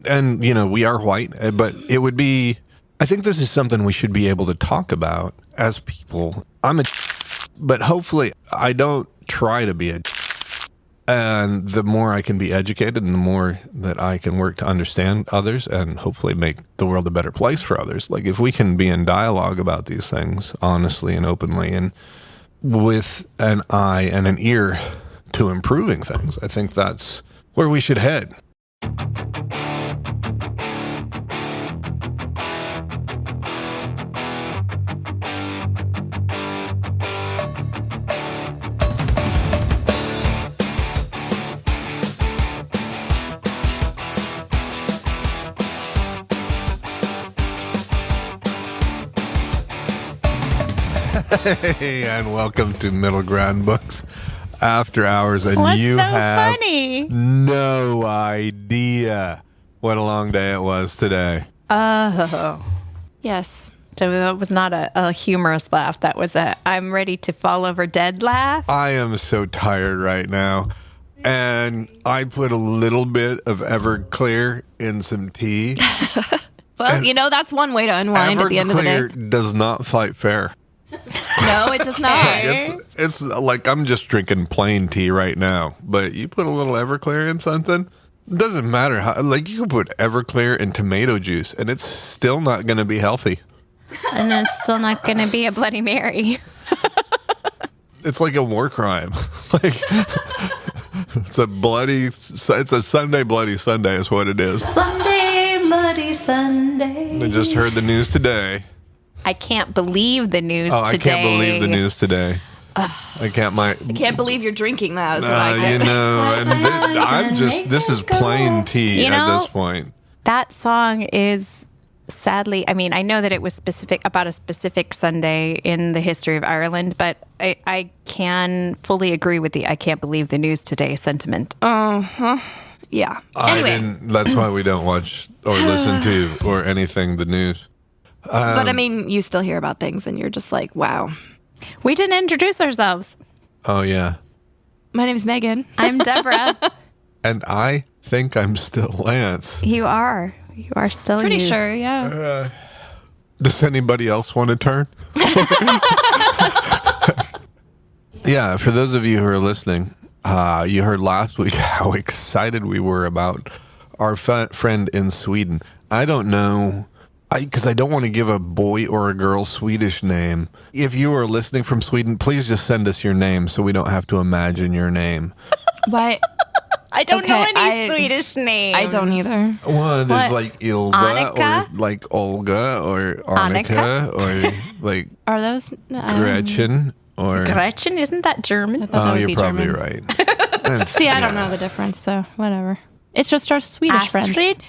And, we are white, but it would be, I think this is something we should be able to talk about as people. But hopefully I don't try to be and the more I can be educated and the more that I can work to understand others and hopefully make the world a better place for others. Like if we can be in dialogue about these things honestly and openly and with an eye and an ear to improving things, I think that's where we should head. Hey, and welcome to Middle Ground Books After Hours. And What's you so have funny? no idea what a long day it was today. Oh. Yes. So that was not a humorous laugh. That was a I'm ready to fall over dead laugh. I am so tired right now. And I put a little bit of Everclear in some tea. Well, that's one way to unwind at the end of the day. Everclear does not fight fair. No, it does not. It's like I'm just drinking plain tea right now, but you put a little Everclear in something, it doesn't matter how. Like you can put Everclear in tomato juice, and it's still not going to be healthy. And it's still not going to be a Bloody Mary. It's like a war crime. Like it's a Sunday Bloody Sunday is what it is. Sunday, Bloody Sunday. I just heard the news today. I can't believe the news today. I can't believe the news today. I can't believe you're drinking that. This is plain tea at this point. That song is sadly, I know that it was about a specific Sunday in the history of Ireland, but I can fully agree with the I can't believe the news today sentiment. Uh-huh. Yeah. Anyway. That's why we don't watch or listen to or anything the news. But you still hear about things and you're just like, wow. We didn't introduce ourselves. Oh, yeah. My name's Megan. I'm Deborah. And I think I'm still Lance. You are. You are still Pretty you. sure, yeah. Does anybody else want to turn? Yeah, for those of you who are listening, you heard last week how excited we were about our friend in Sweden. I don't know... Because I don't want to give a boy or a girl Swedish name. If you are listening from Sweden, please just send us your name so we don't have to imagine your name. What? I don't know any Swedish names. I don't either. Well, there's like Ilva Annika? or like Olga or Annika or like Are those Gretchen or Gretchen? Isn't that German? Oh, you're probably right. See, I don't know the difference, so whatever. It's just our Swedish friend. Astrid?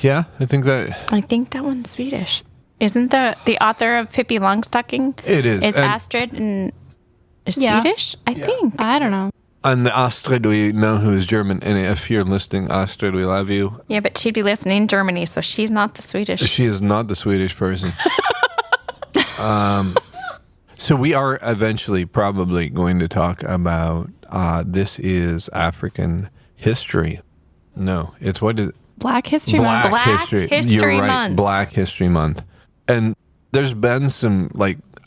Yeah, I think that one's Swedish. Isn't the author of Pippi Longstocking? It is. Is Astrid Swedish? I think. I don't know. And the Astrid, we know who is German. And if you're listening, Astrid, we love you. Yeah, but she'd be listening in Germany, so she's not the Swedish. She is not the Swedish person. So we are eventually probably going to talk about this is African history. No, it's what is it? Black History Month. Black History You're right, Month. Black History Month. And there's been some,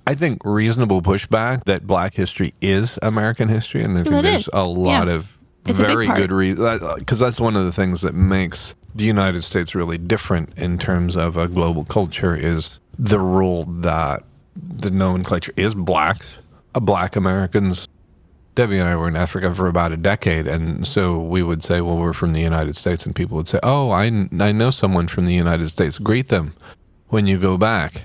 I think, reasonable pushback that Black history is American history. And I think there's a lot of very good reasons. Because that's one of the things that makes the United States really different in terms of a global culture is the role that the nomenclature is blacks, Black Americans. Debbie and I were in Africa for about a decade, and so we would say, well, we're from the United States, and people would say, oh, I know someone from the United States. Greet them when you go back.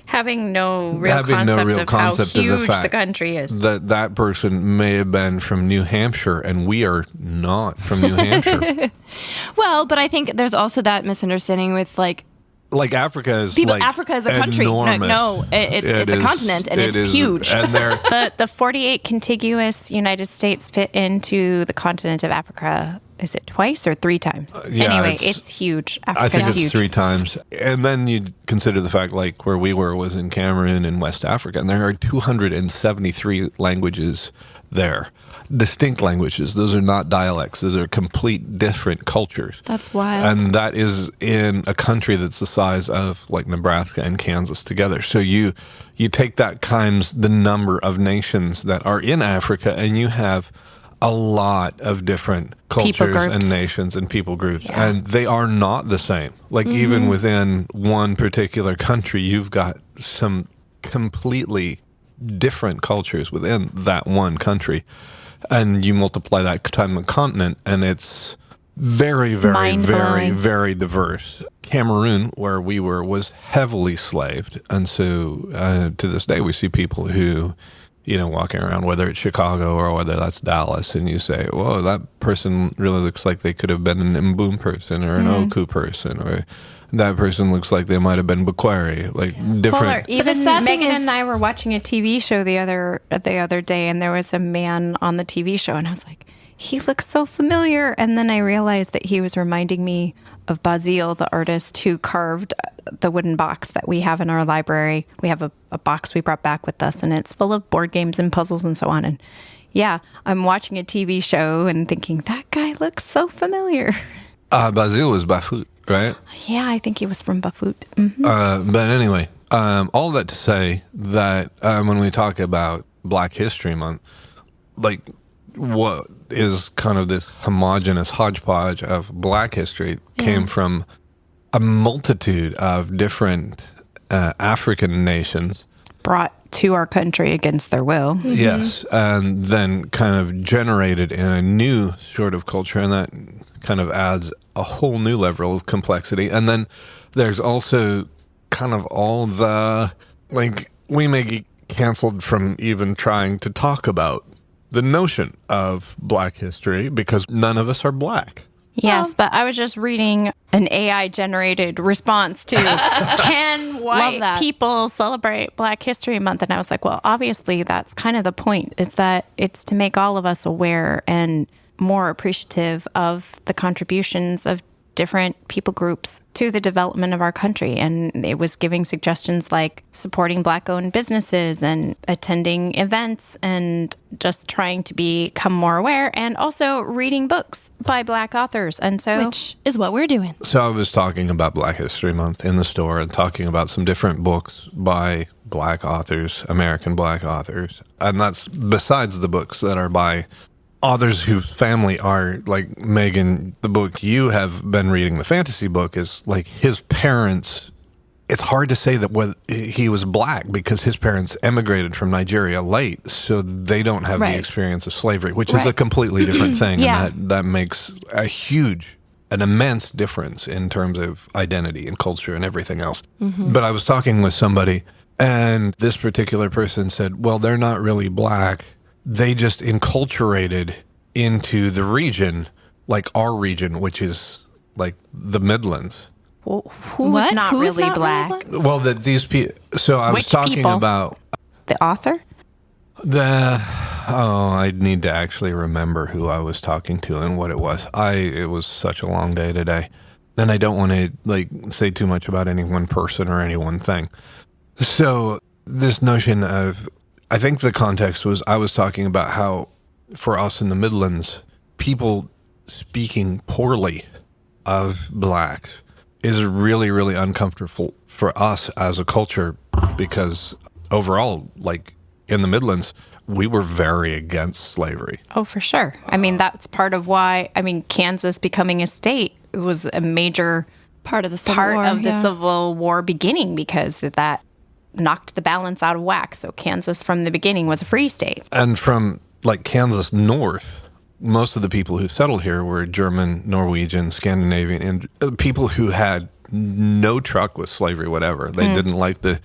Having no real concept of how huge the country is. That person may have been from New Hampshire, and we are not from New Hampshire. Well, but I think there's also that misunderstanding with Africa is Africa is a country. Enormous. No, it's a continent, and it's huge. And the 48 contiguous United States fit into the continent of Africa is it twice or 3 times? Anyway, it's huge. I think it's huge. 3 times. And then you consider the fact, like, where we were was in Cameroon in West Africa, and there are 273 languages there. Distinct languages. Those are not dialects. Those are complete different cultures. That's wild. And that is in a country that's the size of, like, Nebraska and Kansas together. So you take that times the number of nations that are in Africa, and you have a lot of different cultures and nations and people groups. Yeah. And they are not the same. Like, even within one particular country, you've got some completely different cultures within that one country. And you multiply that time the continent, and it's very, very, very, very diverse. Cameroon, where we were, was heavily slaved. And so to this day, we see people who, walking around, whether it's Chicago or whether that's Dallas, and you say, whoa, that person really looks like they could have been an Mboom person or an Oku person, or that person looks like they might have been Bukwari, like different. Well, even Megan and I were watching a TV show the other day, and there was a man on the TV show, and I was like, he looks so familiar. And then I realized that he was reminding me of Basile, the artist who carved the wooden box that we have in our library. We have a box we brought back with us, and it's full of board games and puzzles and so on. And yeah, I'm watching a TV show and thinking, that guy looks so familiar. Basile was Bafut, right? Yeah, I think he was from Bafut. Mm-hmm. But anyway, all that to say that when we talk about Black History Month, like, what is kind of this homogenous hodgepodge of Black history came from a multitude of different African nations brought to our country against their will. Mm-hmm. Yes, and then kind of generated in a new sort of culture, and that kind of adds a whole new level of complexity. And then there's also kind of all the, like, we may get canceled from even trying to talk about the notion of Black history because none of us are Black. Yes, but I was just reading an AI-generated response to can white people celebrate Black History Month? And I was like, well, obviously that's kind of the point, is that it's to make all of us aware and more appreciative of the contributions of different people groups to the development of our country. And it was giving suggestions like supporting Black-owned businesses and attending events and just trying to become more aware, and also reading books by Black authors. And so, which is what we're doing. So I was talking about Black History Month in the store and talking about some different books by Black authors, American Black authors. And that's besides the books that are by authors whose family are, like Megan, the book you have been reading, the fantasy book, is like his parents. It's hard to say that he was Black because his parents emigrated from Nigeria late, so they don't have the experience of slavery, which is a completely different thing. Yeah. And that makes an immense difference in terms of identity and culture and everything else. Mm-hmm. But I was talking with somebody, and this particular person said, well, they're not really Black. They just enculturated into the region, like our region, which is like the Midlands. Well, who's not really Black? Well, these people. So I was talking about the author. I need to actually remember who I was talking to and what it was. It was such a long day today, and I don't want to say too much about any one person or any one thing. So this notion of, I think the context was, I was talking about how for us in the Midlands, people speaking poorly of Blacks is really, really uncomfortable for us as a culture, because overall, like in the Midlands, we were very against slavery. Oh, for sure. I mean, that's part of why, Kansas becoming a state was a major part of the Civil War beginning, because that knocked the balance out of whack. So Kansas from the beginning was a free state. And from like Kansas north, most of the people who settled here were German, Norwegian, Scandinavian, and people who had no truck with slavery, whatever. They didn't like the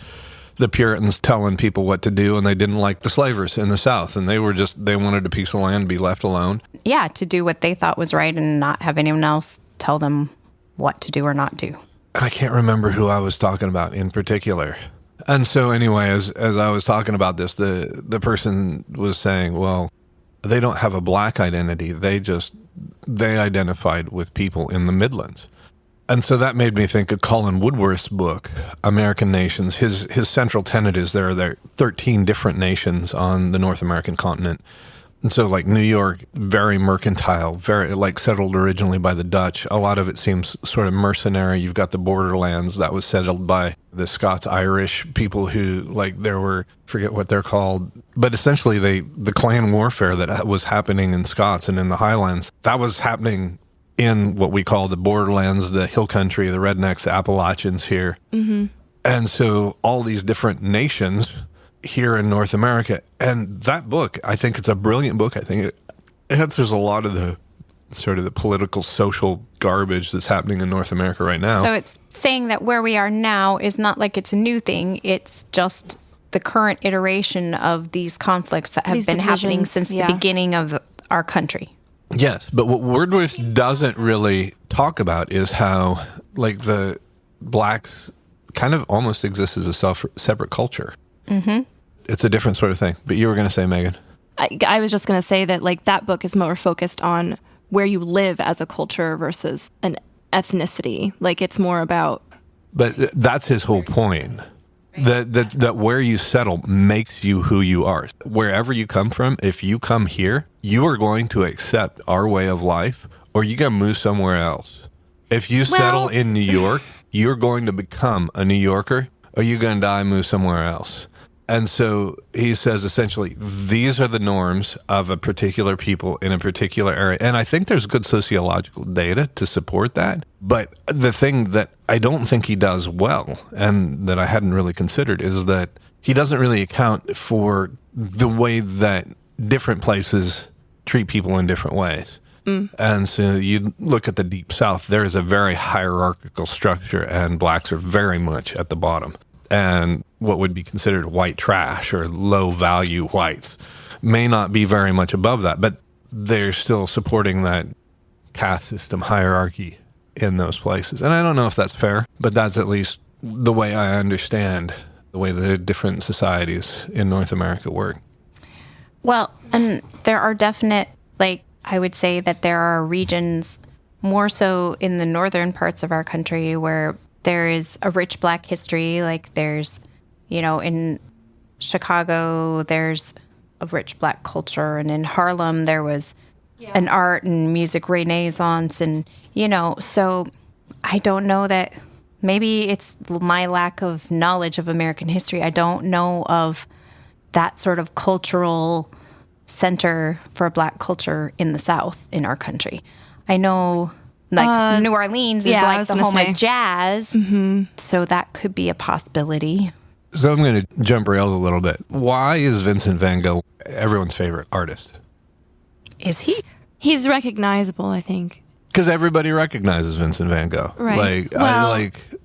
Puritans telling people what to do, and they didn't like the slavers in the South, and they wanted a piece of land, be left alone. Yeah, to do what they thought was right and not have anyone else tell them what to do or not do. I can't remember who I was talking about in particular. And so anyway, as I was talking about this, the person was saying, well, they don't have a black identity. They identified with people in the Midlands. And so that made me think of Colin Woodworth's book, American Nations. His central tenet is there are 13 different nations on the North American continent. And so like New York, very mercantile, very like settled originally by the Dutch. A lot of it seems sort of mercenary. You've got the borderlands that was settled by the Scots-Irish people who like there were, forget what they're called, but essentially the clan warfare that was happening in Scots and in the Highlands, that was happening in what we call the borderlands, the hill country, the rednecks, the Appalachians here. Mm-hmm. And so all these different nations here in North America. And that book, I think it's a brilliant book. I think it answers a lot of the sort of the political, social garbage that's happening in North America right now. So it's saying that where we are now is not like it's a new thing. It's just the current iteration of these conflicts that have been happening since the beginning of our country. Yes, but what Woodworth doesn't really talk about is how like the blacks kind of almost exist as a separate culture. Mm-hmm. It's a different sort of thing. But you were going to say, Megan? I was just going to say that like that book is more focused on where you live as a culture versus an ethnicity. Like it's more about... But that's his whole point. That where you settle makes you who you are. Wherever you come from, if you come here, you are going to accept our way of life or you got to move somewhere else. If you settle in New York, you're going to become a New Yorker or you're going to die and move somewhere else. And so he says, essentially, these are the norms of a particular people in a particular area. And I think there's good sociological data to support that. But the thing that I don't think he does well, and that I hadn't really considered, is that he doesn't really account for the way that different places treat people in different ways. Mm. And so you look at the Deep South, there is a very hierarchical structure, and blacks are very much at the bottom. And what would be considered white trash or low-value whites may not be very much above that, but they're still supporting that caste system hierarchy in those places. And I don't know if that's fair, but that's at least the way I understand the way the different societies in North America work. Well, and there are definite, like, I would say that there are regions more so in the northern parts of our country where there is a rich black history. Like there's, you know, in Chicago, there's a rich black culture. And in Harlem, there was an art and music renaissance. And, you know, so I don't know that maybe it's my lack of knowledge of American history. I don't know of that sort of cultural center for black culture in the South in our country. I know... Like New Orleans is like the home of jazz, so that could be a possibility. So I'm going to jump rails a little bit. Why is Vincent van Gogh everyone's favorite artist? Is he? He's recognizable, I think. Because everybody recognizes Vincent van Gogh. Right.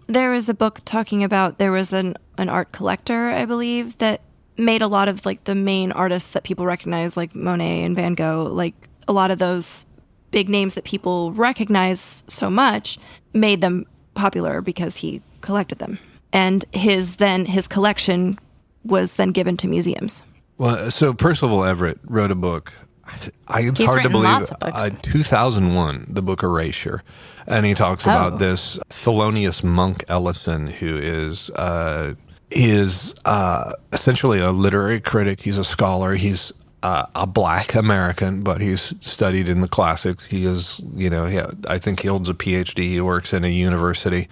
There was a book talking about, there was an art collector, I believe, that made a lot of like the main artists that people recognize, like Monet and Van Gogh, like a lot of those big names that people recognize so much, made them popular because he collected them. And his collection was then given to museums. Well, so Percival Everett wrote a book. It's hard to believe. 2001, the book Erasure. And he talks about this Thelonious Monk Ellison, who is essentially a literary critic. He's a scholar. He's a black American, but he's studied in the classics. He is, I think he holds a PhD. He works in a university.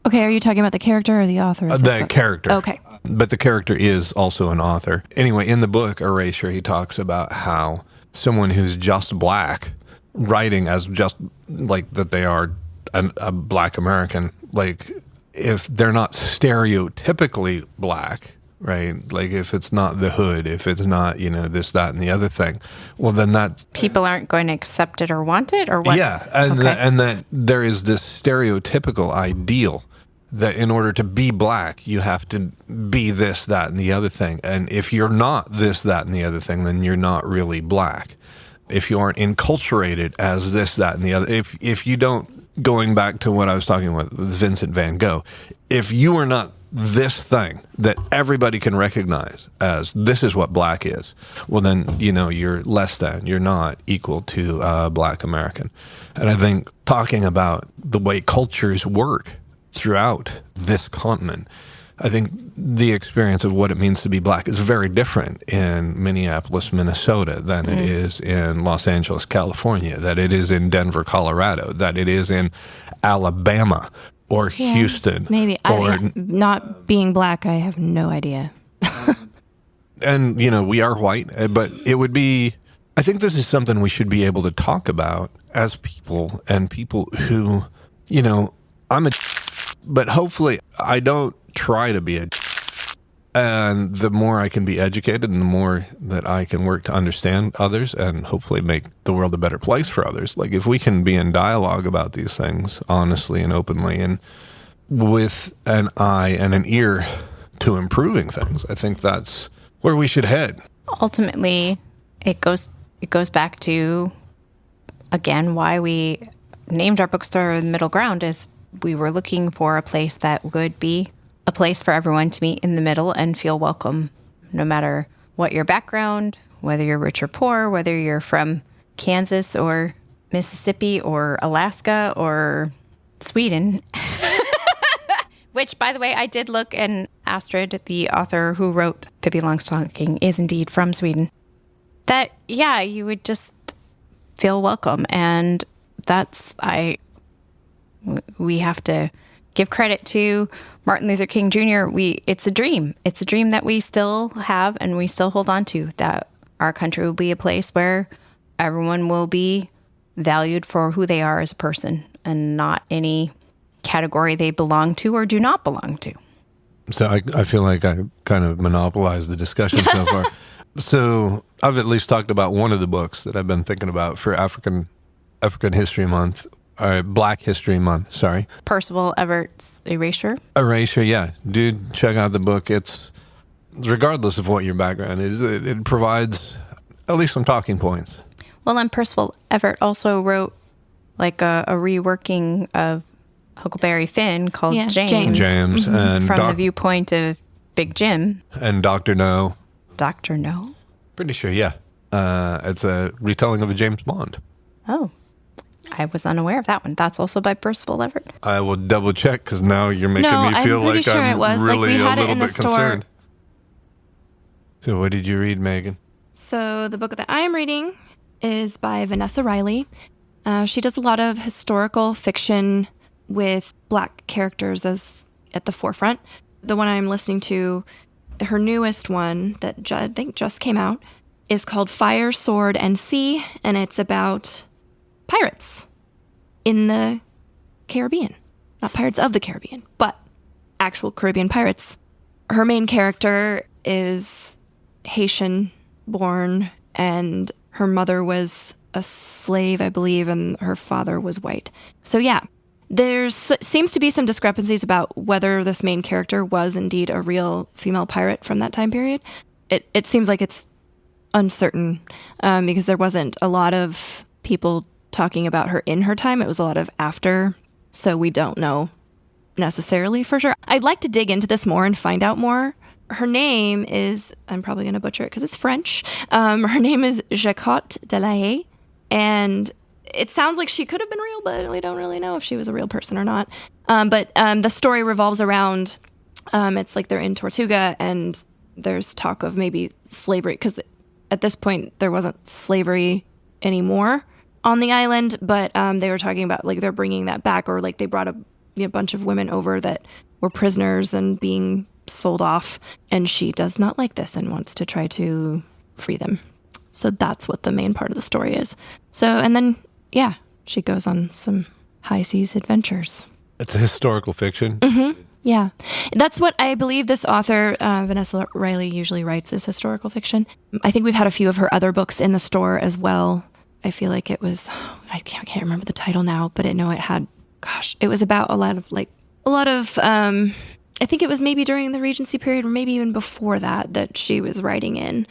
Okay, are you talking about the character or the author of this book? Character. Okay. But the character is also an author. Anyway, in the book Erasure, he talks about how someone who's just black, writing as just like that they are a black American, like if they're not stereotypically black, right? Like if it's not the hood, if it's not, this, that, and the other thing, well, then that... People aren't going to accept it or want it or what? Yeah, and that there is this stereotypical ideal that in order to be black, you have to be this, that, and the other thing. And if you're not this, that, and the other thing, then you're not really black. If you aren't enculturated as this, that, and the other, if you don't, going back to what I was talking about with Vincent van Gogh, if you are not this thing that everybody can recognize as this is what black is, well then, you're less than, you're not equal to Black American. And I think talking about the way cultures work throughout this continent, I think the experience of what it means to be black is very different in Minneapolis, Minnesota than it is in Los Angeles, California, that it is in Denver, Colorado, that it is in Alabama or Houston. Maybe. Not being black, I have no idea. And, we are white, but it would be, I think this is something we should be able to talk about as people and people who, but hopefully I don't try to be a, and the more I can be educated and the more that I can work to understand others and hopefully make the world a better place for others. Like if we can be in dialogue about these things honestly and openly and with an eye and an ear to improving things, I think that's where we should head. Ultimately, it goes back to, again, why we named our bookstore The Middle Ground is we were looking for a place that would be a place for everyone to meet in the middle and feel welcome, no matter what your background, whether you're rich or poor, whether you're from Kansas or Mississippi or Alaska or Sweden. Which, by the way, I did look, and Astrid, the author who wrote Pippi Longstocking, is indeed from Sweden. That, you would just feel welcome. And we have to give credit to Martin Luther King Jr. It's a dream. It's a dream that we still have and we still hold on to, that our country will be a place where everyone will be valued for who they are as a person and not any category they belong to or do not belong to. So I feel like I kind of monopolized the discussion so far. So I've at least talked about one of the books that I've been thinking about for African History Month. Black History Month, sorry. Percival Everett's Erasure. Erasure, yeah. Dude, check out the book. It's, regardless of what your background is, it provides at least some talking points. Well, and Percival Everett also wrote like a reworking of Huckleberry Finn called James. James. And from the viewpoint of Big Jim. And Dr. No. Dr. No? Pretty sure, yeah. It's a retelling of a James Bond. Oh. I was unaware of that one. That's also by Percival Everett. I will double check because now you're making me feel like I'm really a little bit concerned. So what did you read, Megan? So the book that I am reading is by Vanessa Riley. She does a lot of historical fiction with black characters as at the forefront. The one I'm listening to, her newest one that I think just came out, is called Fire, Sword, and Sea, and it's about pirates in the Caribbean. Not Pirates of the Caribbean, but actual Caribbean pirates. Her main character is Haitian born, and her mother was a slave, I believe, and her father was white. So yeah, there seems to be some discrepancies about whether this main character was indeed a real female pirate from that time period. It seems like it's uncertain because there wasn't a lot of people talking about her in her time. It was a lot of after, so we don't know necessarily for sure. I'd like to dig into this more and find out more. Her name is, I'm probably going to butcher it because it's French. Her name is Jacquot Delahaye, and it sounds like she could have been real, but we don't really know if she was a real person or not. But the story revolves around, it's like they're in Tortuga, and there's talk of maybe slavery, because at this point there wasn't slavery anymore on the island, but they were talking about like they're bringing that back, or like they brought a bunch of women over that were prisoners and being sold off, and she does not like this and wants to try to free them. So that's what the main part of the story is. So, and then, yeah, she goes on some high seas adventures. It's a historical fiction. Mm-hmm. Yeah. That's what I believe this author, Vanessa Riley, usually writes, is historical fiction. I think we've had a few of her other books in the store as well. I feel like it was, I can't remember the title now, but it had, it was about a lot of, I think it was maybe during the Regency period, or maybe even before that she was writing in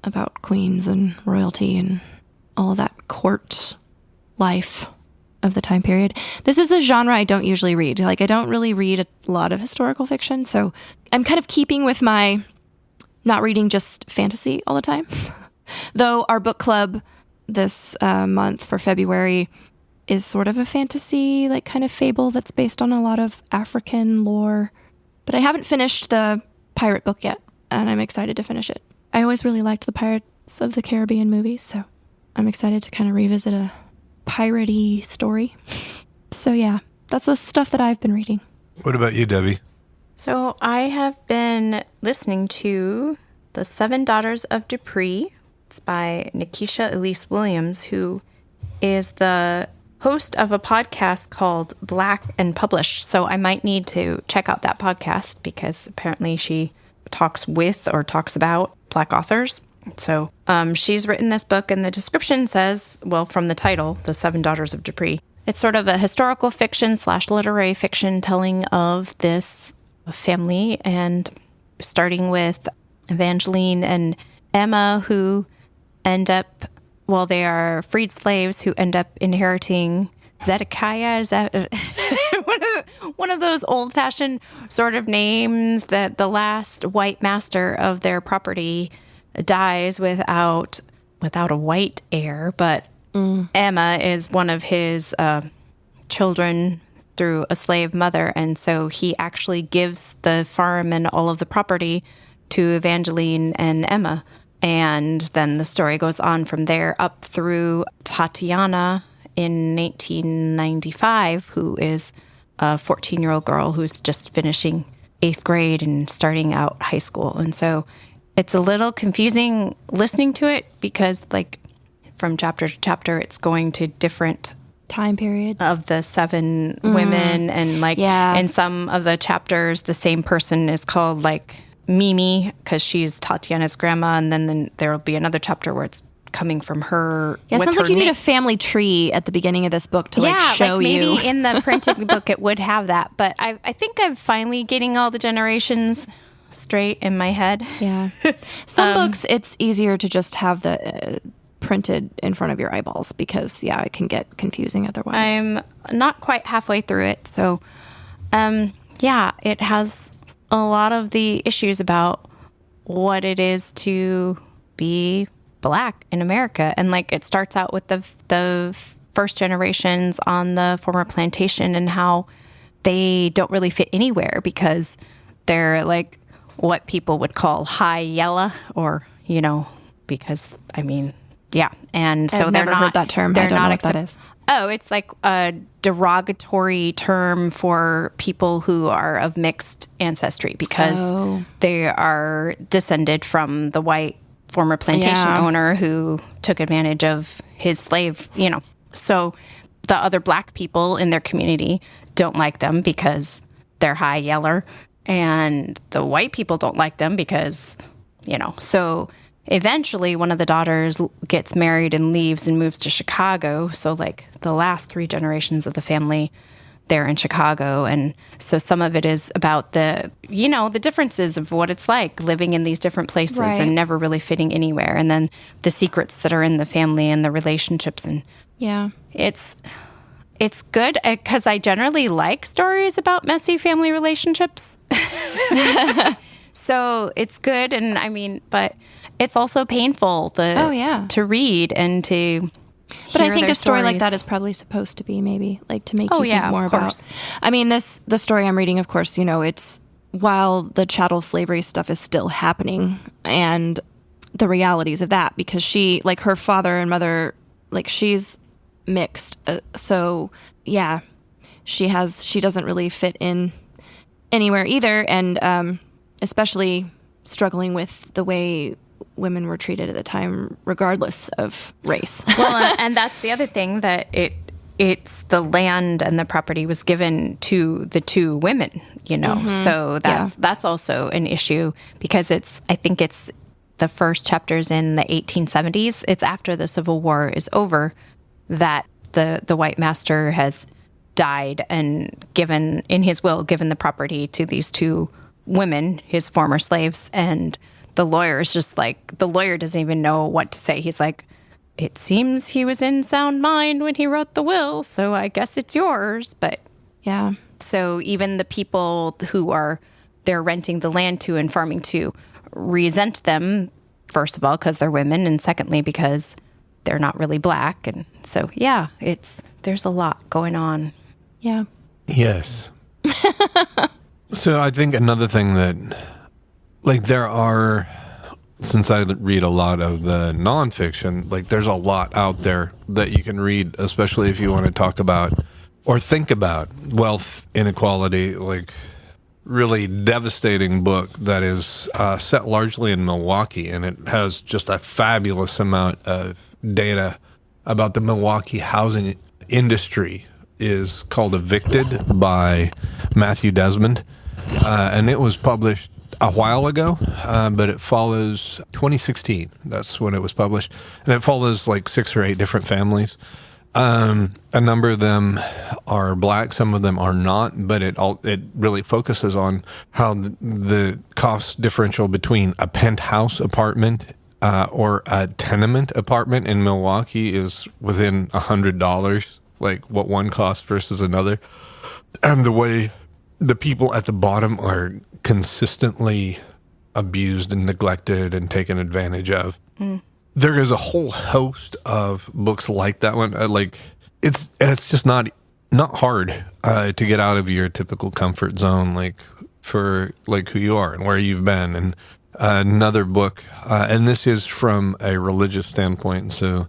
about queens and royalty and all of that court life. of the time period. This is a genre I don't usually read. Like, I don't really read a lot of historical fiction, so I'm kind of keeping with my not reading just fantasy all the time. Though our book club this month for February is sort of a fantasy, like kind of fable that's based on a lot of African lore. But I haven't finished the pirate book yet, and I'm excited to finish it. I always really liked the Pirates of the Caribbean movies, so I'm excited to kind of revisit a piratey story. So yeah, that's the stuff that I've been reading. What about you, Debbie? So I have been listening to The Seven Daughters of Dupree. It's by Nikisha Elise Williams, who is the host of a podcast called Black and Published. So I might need to check out that podcast because apparently she talks with or talks about Black authors. So she's written this book, and the description says, well, from the title, The Seven Daughters of Dupree, it's sort of a historical fiction / literary fiction telling of this family, and starting with Evangeline and Emma, who end up, well, they are freed slaves who end up inheriting Zedekiah. Is that one of those old-fashioned sort of names that the last white master of their property dies without a white heir, but Emma is one of his children through a slave mother, and so he actually gives the farm and all of the property to Evangeline and Emma. And then the story goes on from there up through Tatiana in 1895, who is a 14-year-old girl who's just finishing 8th grade and starting out high school. And so it's a little confusing listening to it because, like, from chapter to chapter, it's going to different time periods of the 7 women. And, like, in some of the chapters, the same person is called, like, Mimi, because she's Tatiana's grandma. And then there will be another chapter where it's coming from her. Yeah, it sounds like you need a family tree at the beginning of this book to show maybe you. Maybe in the printed book it would have that. But I think I'm finally getting all the generations straight in my head. Yeah. Some books, it's easier to just have the printed in front of your eyeballs because, it can get confusing otherwise. I'm not quite halfway through it. So, it has a lot of the issues about what it is to be Black in America. And, like, it starts out with the first generations on the former plantation and how they don't really fit anywhere because they're, like, what people would call high yellow, or, because, I mean, yeah. And so I've they're never not, heard that term. They're I don't not know what that is. Oh, it's like a derogatory term for people who are of mixed ancestry because they are descended from the white former plantation owner who took advantage of his slave, So the other Black people in their community don't like them because they're high yeller. And the white people don't like them because, so eventually one of the daughters gets married and leaves and moves to Chicago. So, like, the last 3 generations of the family, they're in Chicago. And so some of it is about the differences of what it's like living in these different places and never really fitting anywhere. And then the secrets that are in the family and the relationships. And it's good because I generally like stories about messy family relationships. So it's good. And I mean, but it's also painful to read and to But I think a story like that is probably supposed to be maybe like to make you think more about. I mean, the story I'm reading, of course, it's while the chattel slavery stuff is still happening and the realities of that, because she, like, her father and mother, like, she's mixed. So yeah, she doesn't really fit in anywhere either. And especially struggling with the way women were treated at the time, regardless of race. Well, and that's the other thing, that it's the land and the property was given to the 2 women, So that's also an issue because I think it's the first chapters in the 1870s. It's after the Civil War is over that the white master has died and given in his will given the property to these 2 women, his former slaves, and the lawyer is just like, the lawyer doesn't even know what to say. He's like, it seems he was in sound mind when he wrote the will, so I guess it's yours. But yeah. So even the people who they're renting the land to and farming to resent them, first of all, because they're women, and secondly, because they're not really black. And so, yeah, there's a lot going on. Yeah. Yes. So I think another thing that, like, there are, since I read a lot of the nonfiction, like, there's a lot out there that you can read, especially if you want to talk about or think about wealth inequality, like, really devastating book that is set largely in Milwaukee, and it has just a fabulous amount of data about the Milwaukee housing industry. Is called Evicted by Matthew Desmond, and it was published a while ago, but it follows 2016. That's when it was published, and it follows like 6 or 8 different families. A number of them are black, some of them are not, but it really focuses on how the cost differential between a penthouse apartment or a tenement apartment in Milwaukee is within $100, like what one costs versus another, and the way the people at the bottom are consistently abused and neglected and taken advantage of. There is a whole host of books like that one. Like it's just not hard to get out of your typical comfort zone, like for like who you are and where you've been. And another book, and this is from a religious standpoint, so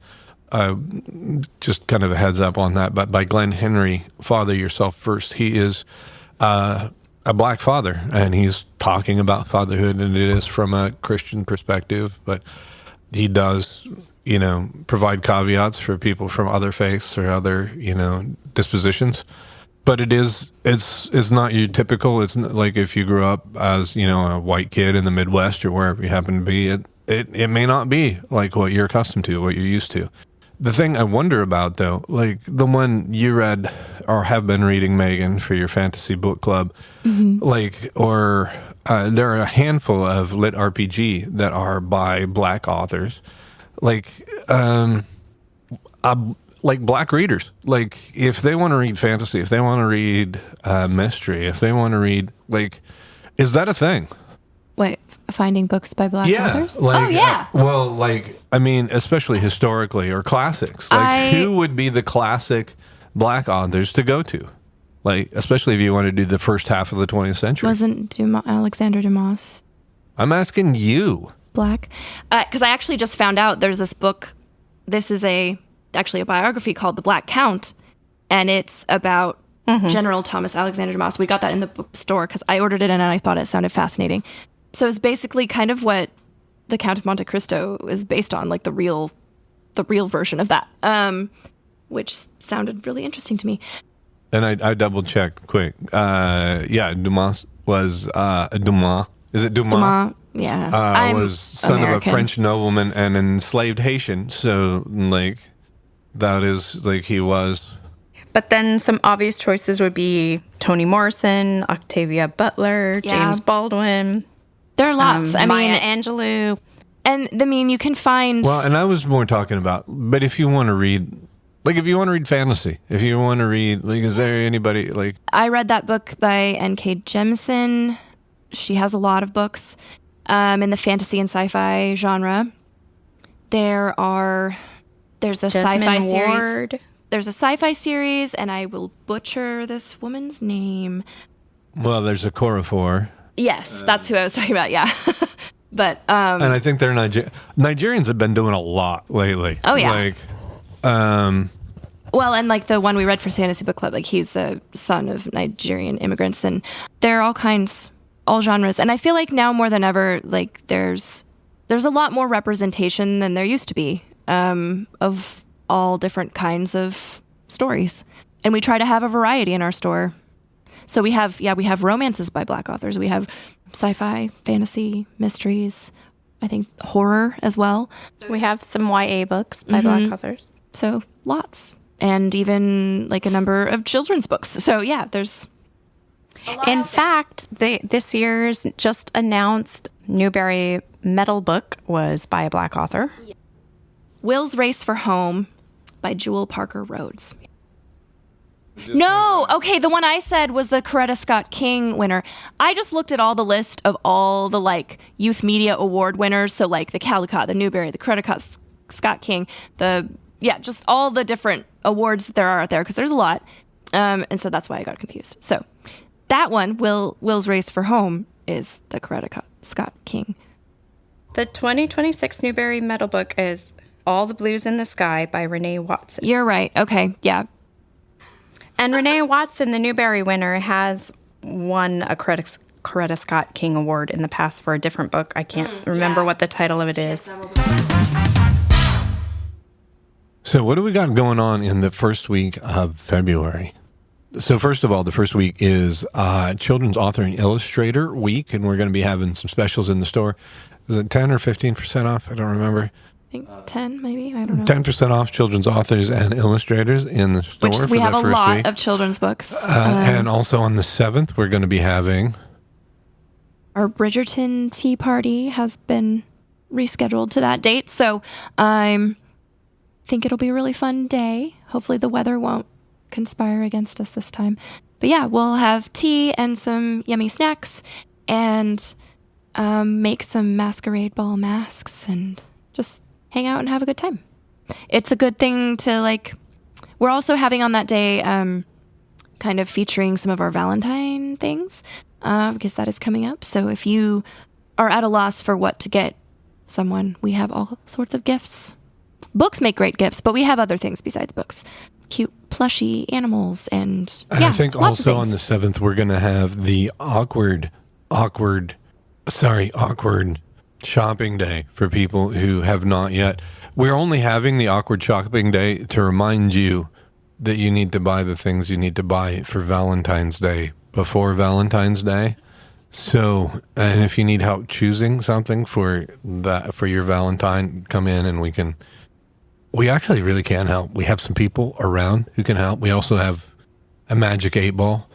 just kind of a heads up on that. But by Glenn Henry, Father Yourself First. He is a black father, and he's talking about fatherhood, and it is from a Christian perspective, but he does, provide caveats for people from other faiths or other, dispositions. But it's not your typical. It's not like if you grew up as, a white kid in the Midwest or wherever you happen to be, it may not be like what you're accustomed to, what you're used to. The thing I wonder about, though, like the one you read or have been reading, Megan, for your fantasy book club, like, or there are a handful of lit RPG that are by black authors, like black readers. Like, if they want to read fantasy, if they want to read mystery, if they want to read, like, is that a thing? Wait, finding books by black authors? Like, oh, yeah. Well, like, I mean, especially historically or classics. Like, who would be the classic black authors to go to? Like, especially if you want to do the first half of the 20th century. Wasn't Alexander Dumas I'm asking you. black? Because I actually just found out there's this book. This is actually a biography called The Black Count, and it's about General Thomas Alexander Dumas. We got that in the bookstore because I ordered it and I thought it sounded fascinating. So it's basically kind of what the Count of Monte Cristo is based on, like the real version of that, which sounded really interesting to me. And I double checked quick. Dumas was Dumas. Is it Dumas? Dumas, yeah. Was son American. Of a French nobleman and an enslaved Haitian. So, like, that is, like, he was. But then some obvious choices would be Toni Morrison, Octavia Butler, James Baldwin. There are lots. Maya Angelou. And, you can find... Well, and I was more talking about, but if you want to read... Like, if you want to read fantasy, if you want to read... Like, is there anybody, like... I read that book by N.K. Jemisin. She has a lot of books in the fantasy and sci-fi genre. There's a sci-fi series. There's a sci-fi series, and I will butcher this woman's name. Well, there's a Corafor. Yes, that's who I was talking about, yeah. But and I think they're Nigerians have been doing a lot lately. Oh, yeah. Like, well, and like the one we read for Fantasy Book Club, like he's the son of Nigerian immigrants, and there are all kinds, all genres. And I feel like now more than ever, like there's a lot more representation than there used to be of all different kinds of stories. And we try to have a variety in our store. So we have romances by black authors. We have sci-fi, fantasy, mysteries, I think horror as well. We have some YA books by black authors. So lots. And even like a number of children's books. So yeah, there's a lot. In fact, this year's just announced Newbery Medal book was by a black author. Will's Race for Home by Jewel Parker Rhodes. No, okay, the one I said was the Coretta Scott King winner. I just looked at all the list of all the like youth media award winners, so like the Caldecott, the Newbery, the Coretta Scott King, just all the different awards that there are out there, because there's a lot, and so that's why I got confused. So that one, Will's Race for Home, is the Coretta Scott King. The 2026 Newbery Medal book is All the Blues in the Sky by Renee Watson. You're right. Okay, yeah. And Renee Watson, the Newbery winner, has won a Coretta Scott King Award in the past for a different book. I can't remember what the title of it is. So what do we got going on in the first week of February? So first of all, the first week is Children's Author and Illustrator Week, and we're going to be having some specials in the store. Is it 10 or 15% off? I don't remember. I think 10, maybe. I don't know. 10% off children's authors and illustrators in the store. Which we have a lot of children's books. And also on the 7th, we're going to be having... Our Bridgerton tea party has been rescheduled to that date. So I think it'll be a really fun day. Hopefully the weather won't conspire against us this time. But yeah, we'll have tea and some yummy snacks and make some masquerade ball masks and just... hang out and have a good time. It's a good thing to like, we're also having on that day kind of featuring some of our Valentine things because that is coming up. So if you are at a loss for what to get someone, we have all sorts of gifts. Books make great gifts, but we have other things besides books. Cute plushy animals and I think also on the 7th, we're going to have the awkward shopping day for people who have not yet. We're only having the awkward shopping day to remind you that you need to buy the things you need to buy for Valentine's Day before Valentine's Day. So, and if you need help choosing something for your Valentine, come in and we actually really can help. We have some people around who can help. We also have a magic 8-ball.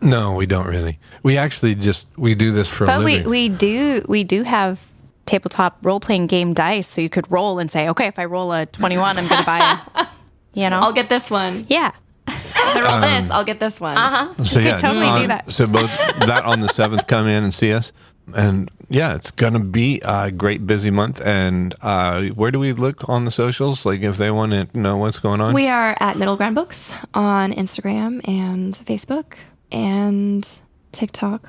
No, we don't really. We actually we do this for a living. But we do have tabletop role-playing game dice, so you could roll and say, okay, if I roll a 21, I'm going to buy I'll get this one. Yeah. If I roll this, I'll get this one. So you could totally do that. So both that on the 7th, come in and see us. And yeah, it's going to be a great busy month. And where do we look on the socials? Like if they want to know what's going on? We are at Middle Ground Books on Instagram and Facebook and TikTok.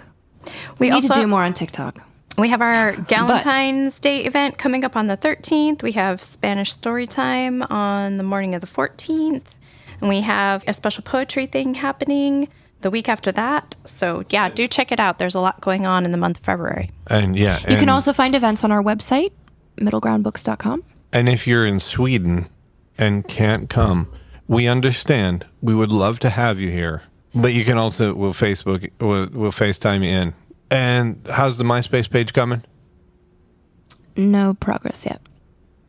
We need to do more on TikTok. We have our Valentine's Day event coming up on the 13th. We have Spanish story time on the morning of the 14th. And we have a special poetry thing happening the week after that. So yeah, do check it out. There's a lot going on in the month of February. And yeah. You can also find events on our website, middlegroundbooks.com. And if you're in Sweden and can't come, we understand. We would love to have you here. But you can also, we'll FaceTime you in. And how's the MySpace page coming? No progress yet.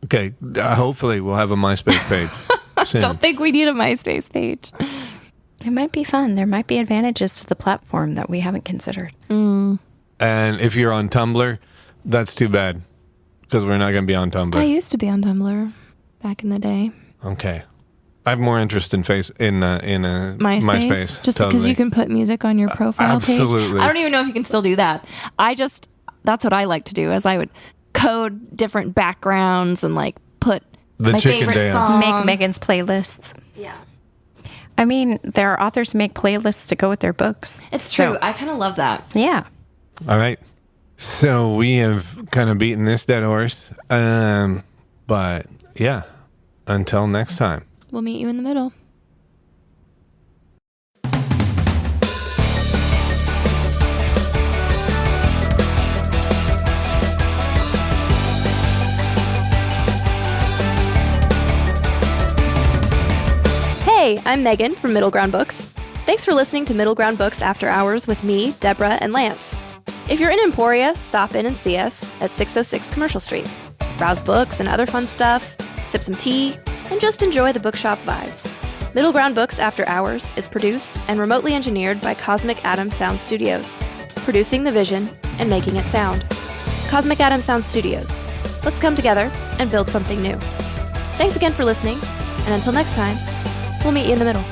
Okay. Hopefully we'll have a MySpace page soon. Don't think we need a MySpace page. It might be fun. There might be advantages to the platform that we haven't considered. And if you're on Tumblr, that's too bad because we're not going to be on Tumblr. I used to be on Tumblr back in the day. Okay. I have more interest in MySpace. Just because you can put music on your profile page. Absolutely. I don't even know if you can still do that. That's what I like to do, is I would code different backgrounds and like put my favorite song. Make Megan's playlists. Yeah. I mean, there are authors who make playlists to go with their books. It's true. I kind of love that. Yeah. All right. So we have kind of beaten this dead horse. But yeah, until next time. We'll meet you in the middle. Hey, I'm Megan from Middle Ground Books. Thanks for listening to Middle Ground Books After Hours with me, Deborah, and Lance. If you're in Emporia, stop in and see us at 606 Commercial Street. Browse books and other fun stuff, sip some tea, and just enjoy the bookshop vibes. Middle Ground Books After Hours is produced and remotely engineered by Cosmic Atom Sound Studios, producing the vision and making it sound. Cosmic Atom Sound Studios. Let's come together and build something new. Thanks again for listening, and until next time, we'll meet you in the middle.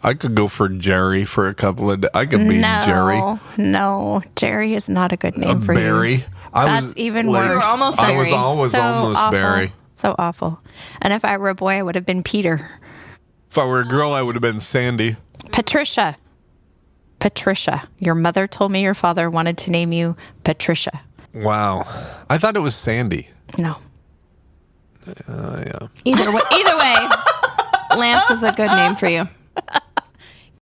I could go for Jerry for a couple of days. I could be Jerry. No, Jerry is not a good name for Barry. you. That's even worse. You were almost Barry. I was always so almost awful. Barry. So awful. And if I were a boy, I would have been Peter. If I were a girl, I would have been Sandy. Patricia. Your mother told me your father wanted to name you Patricia. Wow. I thought it was Sandy. No. Yeah. Either way, Lance is a good name for you.